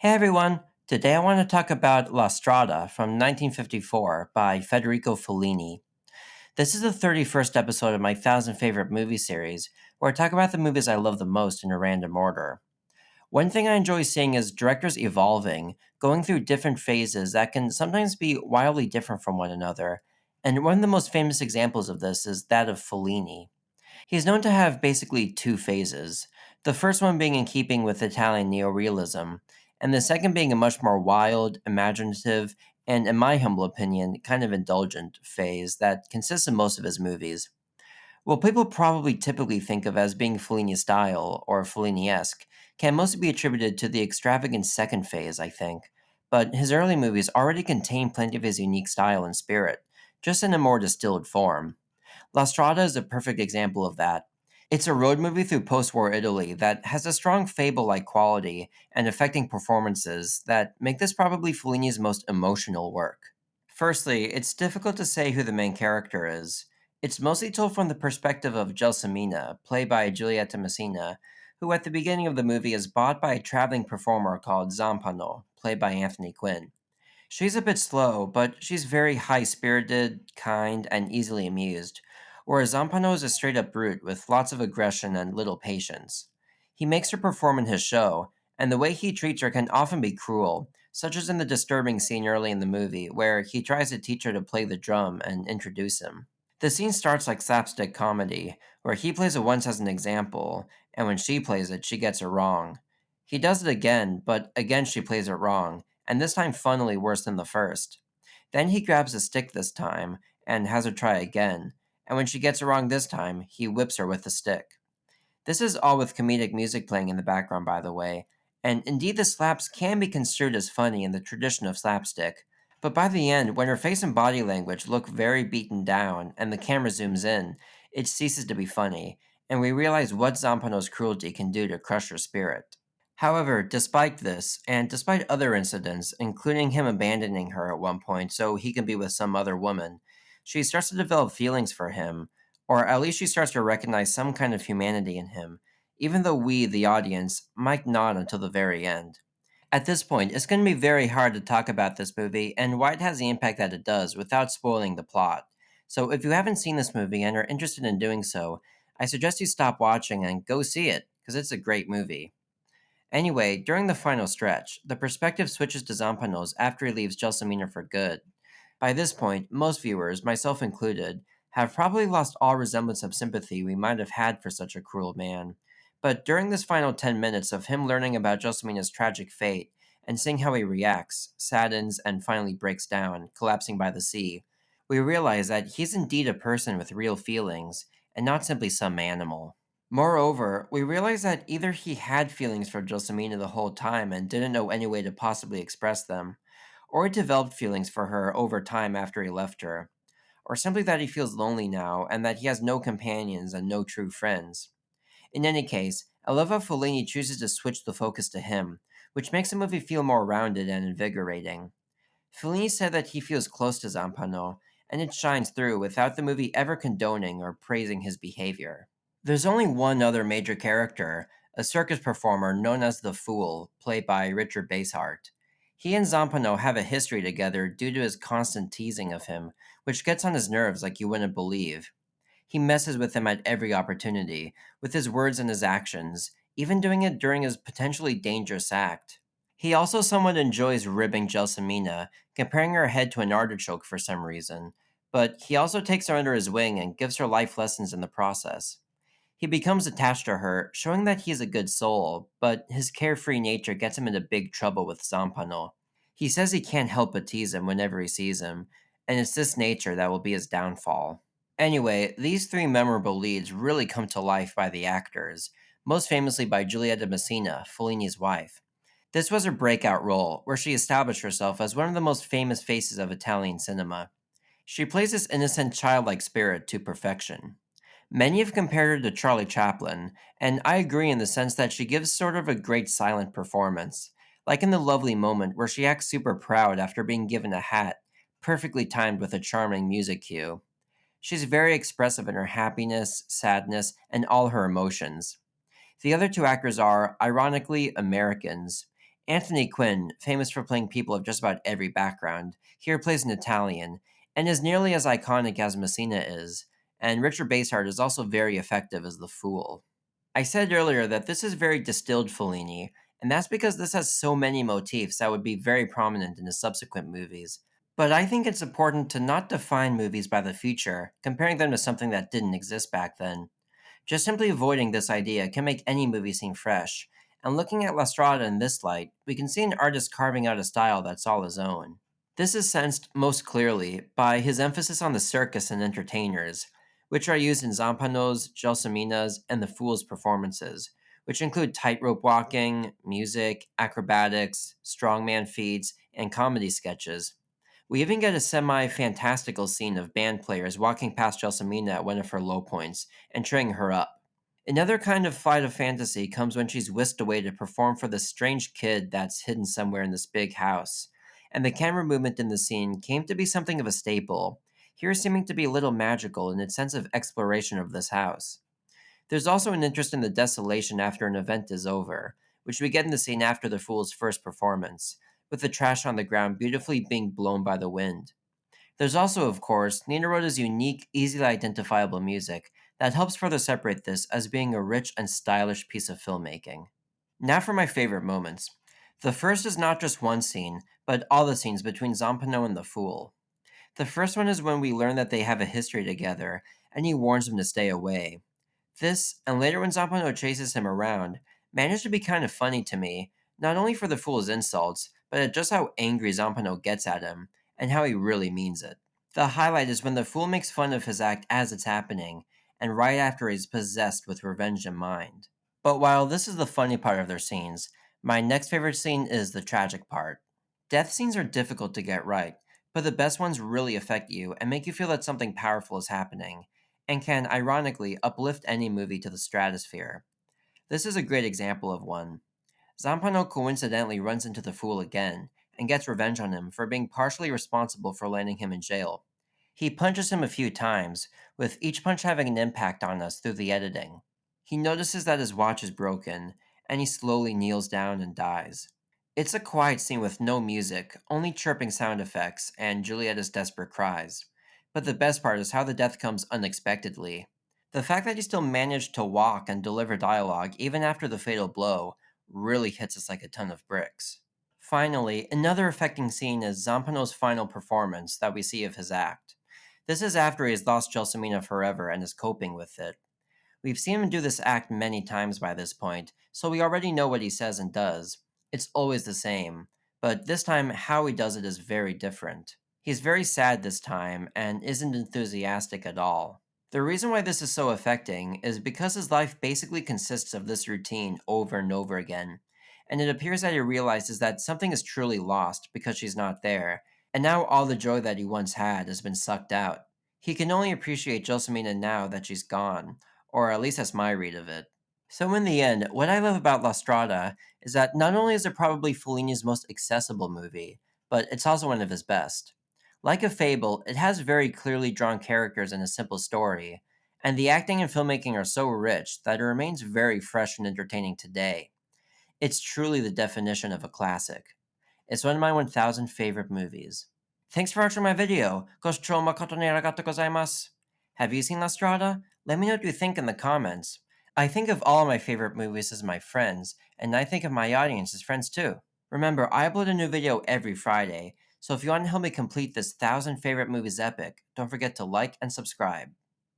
Hey everyone! Today I want to talk about La Strada from 1954 by Federico Fellini. This is the 31st episode of my 1000 favorite movie series, where I talk about the movies I love the most in a random order. One thing I enjoy seeing is directors evolving, going through different phases that can sometimes be wildly different from one another, and one of the most famous examples of this is that of Fellini. He's known to have basically two phases, the first one being in keeping with Italian neorealism, and the second being a much more wild, imaginative, and, in my humble opinion, kind of indulgent phase that consists of most of his movies. What people probably typically think of as being Fellini style or Fellini esque can mostly be attributed to the extravagant second phase, I think, but his early movies already contain plenty of his unique style and spirit, just in a more distilled form. La Strada is a perfect example of that. It's a road movie through post war Italy that has a strong fable like quality and affecting performances that make this probably Fellini's most emotional work. Firstly, it's difficult to say who the main character is. It's mostly told from the perspective of Gelsomina, played by Giulietta Messina, who at the beginning of the movie is bought by a traveling performer called Zampano, played by Anthony Quinn. She's a bit slow, but she's very high spirited, kind, and easily amused, whereas Zampano is a straight up brute with lots of aggression and little patience. He makes her perform in his show, and the way he treats her can often be cruel, such as in the disturbing scene early in the movie where he tries to teach her to play the drum and introduce him. The scene starts like slapstick comedy, where he plays it once as an example, and when she plays it, she gets it wrong. He does it again, but again she plays it wrong, and this time funnily worse than the first. Then he grabs a stick this time and has her try again, and when she gets it wrong this time, he whips her with the stick. This is all with comedic music playing in the background, by the way, and indeed the slaps can be construed as funny in the tradition of slapstick. But by the end, when her face and body language look very beaten down and the camera zooms in, it ceases to be funny, and we realize what Zampano's cruelty can do to crush her spirit. However, despite this, and despite other incidents, including him abandoning her at one point so he can be with some other woman, she starts to develop feelings for him, or at least she starts to recognize some kind of humanity in him, even though we, the audience, might not until the very end. At this point, it's going to be very hard to talk about this movie and why it has the impact that it does without spoiling the plot. So, if you haven't seen this movie and are interested in doing so, I suggest you stop watching and go see it, because it's a great movie. Anyway, during the final stretch, the perspective switches to Zampanos after he leaves Gelsomina for good. By this point, most viewers, myself included, have probably lost all resemblance of sympathy we might have had for such a cruel man. But during this final 10 minutes of him learning about Gelsomina's tragic fate and seeing how he reacts, saddens, and finally breaks down, collapsing by the sea, we realize that he's indeed a person with real feelings and not simply some animal. Moreover, we realize that either he had feelings for Gelsomina the whole time and didn't know any way to possibly express them, or he developed feelings for her over time after he left her, or simply that he feels lonely now and that he has no companions and no true friends. In any case, I love how Fellini chooses to switch the focus to him, which makes the movie feel more rounded and invigorating. Fellini said that he feels close to Zampano, and it shines through without the movie ever condoning or praising his behavior. There's only one other major character, a circus performer known as the Fool, played by Richard Basehart. He and Zampano have a history together due to his constant teasing of him, which gets on his nerves like you wouldn't believe. He messes with him at every opportunity, with his words and his actions, even doing it during his potentially dangerous act. He also somewhat enjoys ribbing Gelsomina, comparing her head to an artichoke for some reason, but he also takes her under his wing and gives her life lessons in the process. He becomes attached to her, showing that he is a good soul, but his carefree nature gets him into big trouble with Zampano. He says he can't help but tease him whenever he sees him, and it's this nature that will be his downfall. Anyway, these three memorable leads really come to life by the actors, most famously by Giulietta Messina, Fellini's wife. This was her breakout role, where she established herself as one of the most famous faces of Italian cinema. She plays this innocent, childlike spirit to perfection. Many have compared her to Charlie Chaplin, and I agree in the sense that she gives sort of a great silent performance, like in the lovely moment where she acts super proud after being given a hat, perfectly timed with a charming music cue. She's very expressive in her happiness, sadness, and all her emotions. The other two actors are, ironically, Americans, Anthony Quinn, famous for playing people of just about every background, here plays an Italian, and is nearly as iconic as Messina is, and Richard Basehart is also very effective as the Fool. I said earlier that this is very distilled Fellini, and that's because this has so many motifs that would be very prominent in his subsequent movies. But I think it's important to not define movies by the future, comparing them to something that didn't exist back then. Just simply avoiding this idea can make any movie seem fresh, and looking at La Strada in this light, we can see an artist carving out a style that's all his own. This is sensed most clearly by his emphasis on the circus and entertainers, which are used in Zampano's, Gelsomino's, and the Fool's performances, which include tightrope walking, music, acrobatics, strongman feats, and comedy sketches. We even get a semi fantastical scene of band players walking past Gelsomina at one of her low points and cheering her up. Another kind of flight of fantasy comes when she's whisked away to perform for this strange kid that's hidden somewhere in this big house, and the camera movement in the scene came to be something of a staple, here seeming to be a little magical in its sense of exploration of this house. There's also an interest in the desolation after an event is over, which we get in the scene after the Fool's first performance, with the trash on the ground beautifully being blown by the wind. There's also, of course, Nina Rota's unique, easily identifiable music that helps further separate this as being a rich and stylish piece of filmmaking. Now for my favorite moments. The first is not just one scene, but all the scenes between Zampano and the Fool. The first one is when we learn that they have a history together, and he warns him to stay away. This, and later when Zampano chases him around, managed to be kind of funny to me, not only for the Fool's insults, but at just how angry Zampano gets at him, and how he really means it. The highlight is when the Fool makes fun of his act as it's happening, and right after he's possessed with revenge in mind. But while this is the funny part of their scenes, my next favorite scene is the tragic part. Death scenes are difficult to get right, but the best ones really affect you and make you feel that something powerful is happening, and can, ironically, uplift any movie to the stratosphere. This is a great example of one. Zampano coincidentally runs into the Fool again, and gets revenge on him for being partially responsible for landing him in jail. He punches him a few times, with each punch having an impact on us through the editing. He notices that his watch is broken, and he slowly kneels down and dies. It's a quiet scene with no music, only chirping sound effects and Giulietta's desperate cries. But the best part is how the death comes unexpectedly. The fact that he still managed to walk and deliver dialogue even after the fatal blow really hits us like a ton of bricks. Finally, another affecting scene is Zampano's final performance that we see of his act. This is after he has lost Gelsomina forever and is coping with it. We've seen him do this act many times by this point, so we already know what he says and does. It's always the same, but this time how he does it is very different. He's very sad this time and isn't enthusiastic at all. The reason why this is so affecting is because his life basically consists of this routine over and over again, and it appears that he realizes that something is truly lost because she's not there, and now all the joy that he once had has been sucked out. He can only appreciate Gelsomina now that she's gone, or at least that's my read of it. So, in the end, what I love about La Strada is that not only is it probably Fellini's most accessible movie, but it's also one of his best. Like a fable, it has very clearly drawn characters and a simple story, and the acting and filmmaking are so rich that it remains very fresh and entertaining today. It's truly the definition of a classic. It's one of my 1000 favorite movies. Thanks for watching my video. Goshouchou makoto ni arigatou gozaimasu. Have you seen La Strada? Let me know what you think in the comments. I think of all my favorite movies as my friends, and I think of my audience as friends too. Remember, I upload a new video every Friday, so if you want to help me complete this 1000 favorite movies epic, don't forget to like and subscribe.